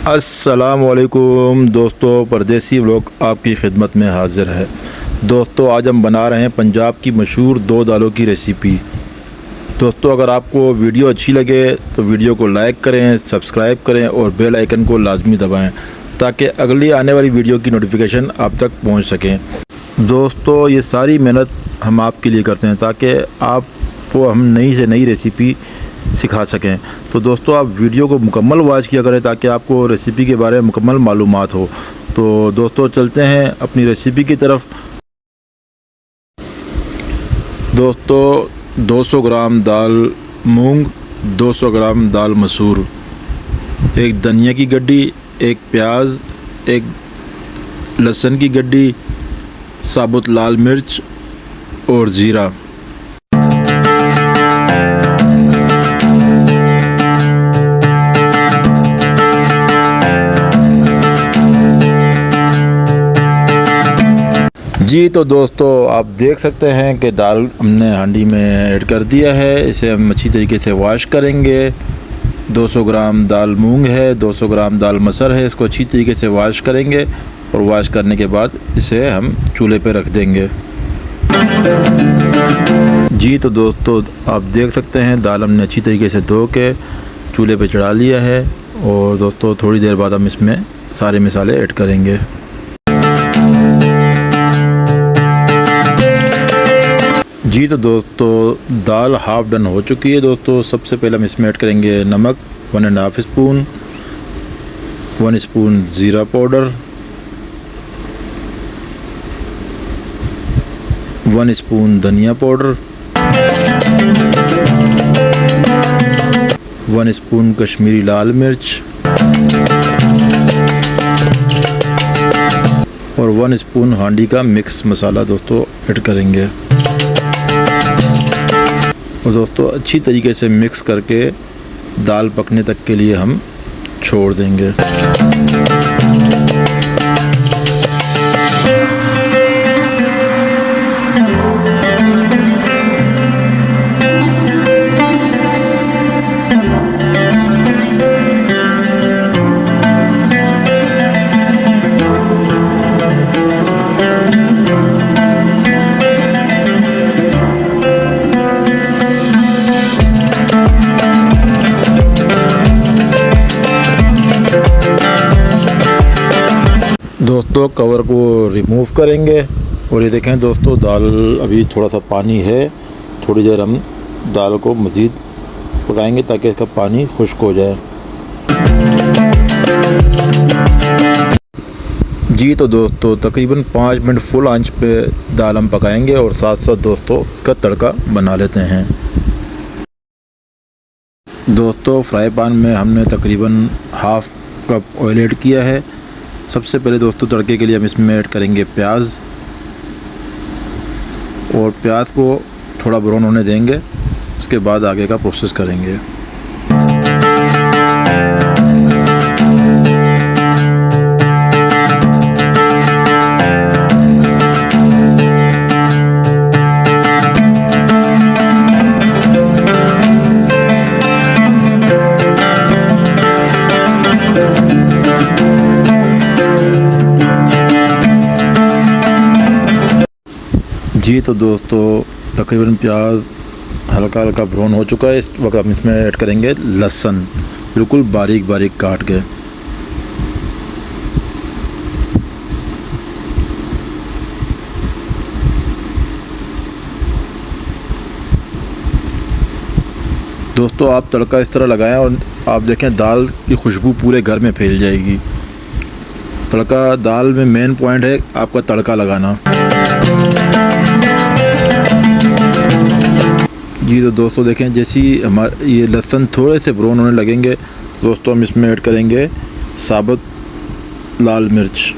अस्सलामुअलैकुम दोस्तों, परदेसी व्लॉग आपकी खिदमत में हाज़िर है। दोस्तों आज हम बना रहे हैं पंजाब की मशहूर 2 दालों की रेसिपी। दोस्तों अगर आपको वीडियो अच्छी लगे तो वीडियो को लाइक करें, सब्सक्राइब करें और बेल आइकन को लाजमी दबाएं ताकि अगली आने वाली वीडियो की नोटिफिकेशन आप तक पहुंच सकें। दोस्तों ये सारी मेहनत हम आपके लिए करते हैं ताकि आपको हम नई से नई रेसिपी सिखा सकें। तो दोस्तों आप वीडियो को मुकम्मल वॉच किया करें ताकि आपको रेसिपी के बारे में मुकम्मल मालूमात हो। तो दोस्तों चलते हैं अपनी रेसिपी की तरफ। दोस्तों 200 ग्राम दाल मूंग, 200 ग्राम दाल मसूर, एक धनिया की गड्डी, एक प्याज, एक लहसुन की गड्डी, साबुत लाल मिर्च और ज़ीरा। जी तो दोस्तों आप देख सकते हैं कि दाल हमने हांडी में ऐड कर दिया है। इसे हम अच्छी तरीके से वॉश करेंगे। 200 ग्राम दाल मूंग है, 200 ग्राम दाल मसर है। इसको अच्छी तरीके से वॉश करेंगे और वॉश करने के बाद इसे हम चूल्हे पे रख देंगे। जी तो दोस्तों आप देख सकते हैं दाल हमने अच्छी तरीके से धो के चूल्हे पे चढ़ा लिया है और दोस्तों थोड़ी देर बाद हम इसमें सारे मसाले ऐड करेंगे। जी तो दोस्तों दाल हाफ़ डन हो चुकी है। दोस्तों सबसे पहले हम इसमें ऐड करेंगे नमक 1.5 स्पून, 1 स्पून ज़ीरा पाउडर, 1 स्पून धनिया पाउडर, 1 स्पून कश्मीरी लाल मिर्च और 1 स्पून हांडी का मिक्स मसाला दोस्तों ऐड करेंगे। और दोस्तों अच्छी तरीके से मिक्स करके दाल पकने तक के लिए हम छोड़ देंगे। दोस्तों कवर को रिमूव करेंगे और ये देखें दोस्तों दाल अभी थोड़ा सा पानी है। थोड़ी देर हम दाल को मज़ीद पकाएंगे ताकि इसका पानी खुश्क हो जाए। जी तो दोस्तों तकरीबन 5 मिनट फुल आंच पे दाल हम पकाएंगे और साथ साथ दोस्तों इसका तड़का बना लेते हैं। दोस्तों फ्राई पैन में हमने तकरीबन हाफ़ कप ऑयल ऐड किया है। सबसे पहले दोस्तों तड़के के लिए हम इसमें ऐड करेंगे प्याज और प्याज को थोड़ा ब्राउन होने देंगे। उसके बाद आगे का प्रोसेस करेंगे। जी तो दोस्तों तकरीबन प्याज हल्का हल्का ब्राउन हो चुका है। इस वक्त हम इसमें ऐड करेंगे लहसुन, बिल्कुल बारीक बारीक काट के। दोस्तों आप तड़का इस तरह लगाएं और आप देखें दाल की खुशबू पूरे घर में फैल जाएगी। तड़का दाल में मेन पॉइंट है आपका तड़का लगाना। जी तो दोस्तों देखें जैसी हमारे ये लहसुन थोड़े से ब्राउन होने लगेंगे दोस्तों हम इसमें ऐड करेंगे साबुत लाल मिर्च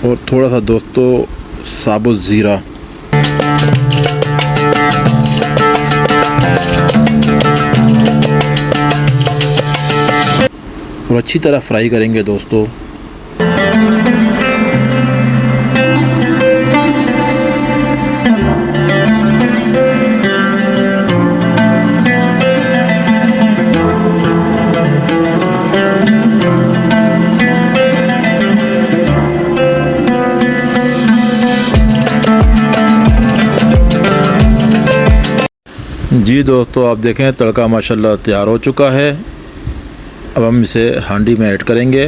और थोड़ा सा दोस्तों साबुत ज़ीरा। और अच्छी तरह फ्राई करेंगे दोस्तों। जी दोस्तों, आप देखें तड़का माशाल्लाह तैयार हो चुका है। अब हम इसे हांडी में ऐड करेंगे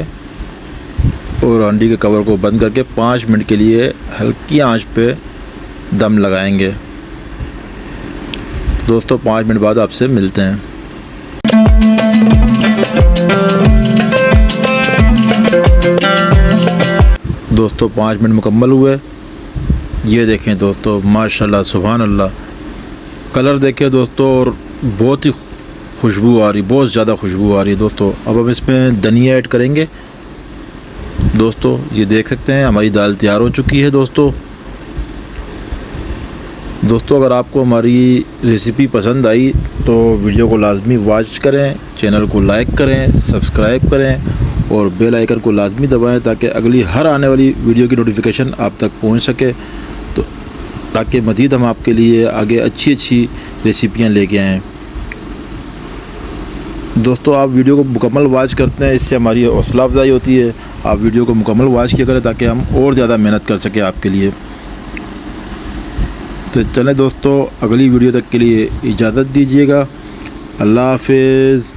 और हांडी के कवर को बंद करके 5 मिनट के लिए हल्की आंच पे दम लगाएंगे। दोस्तों 5 मिनट बाद आपसे मिलते हैं। दोस्तों 5 मिनट मुकम्मल हुए। ये देखें दोस्तों, माशाल्लाह सुभान अल्लाह, कलर देखें दोस्तों, और बहुत ही खुशबू आ रही, बहुत ज़्यादा खुशबू आ रही है दोस्तों। अब हम इसमें धनिया ऐड करेंगे। दोस्तों ये देख सकते हैं हमारी दाल तैयार हो चुकी है। दोस्तों अगर आपको हमारी रेसिपी पसंद आई तो वीडियो को लाजमी वॉच करें, चैनल को लाइक करें, सब्सक्राइब करें और बेल आइकन को लाजमी दबाएं ताकि अगली हर आने वाली वीडियो की नोटिफिकेशन आप तक पहुंच सके, तो ताकि मज़ीद हम आपके लिए आगे अच्छी रेसिपियां लेके आएँ। दोस्तों आप वीडियो को मुकम्मल वॉच करते हैं, इससे हमारी हौसला अफजाई होती है। आप वीडियो को मुकम्मल वॉच किया करें ताकि हम और ज़्यादा मेहनत कर सकें आपके लिए। तो चलें दोस्तों, अगली वीडियो तक के लिए इजाज़त दीजिएगा। अल्लाह हाफ़िज़।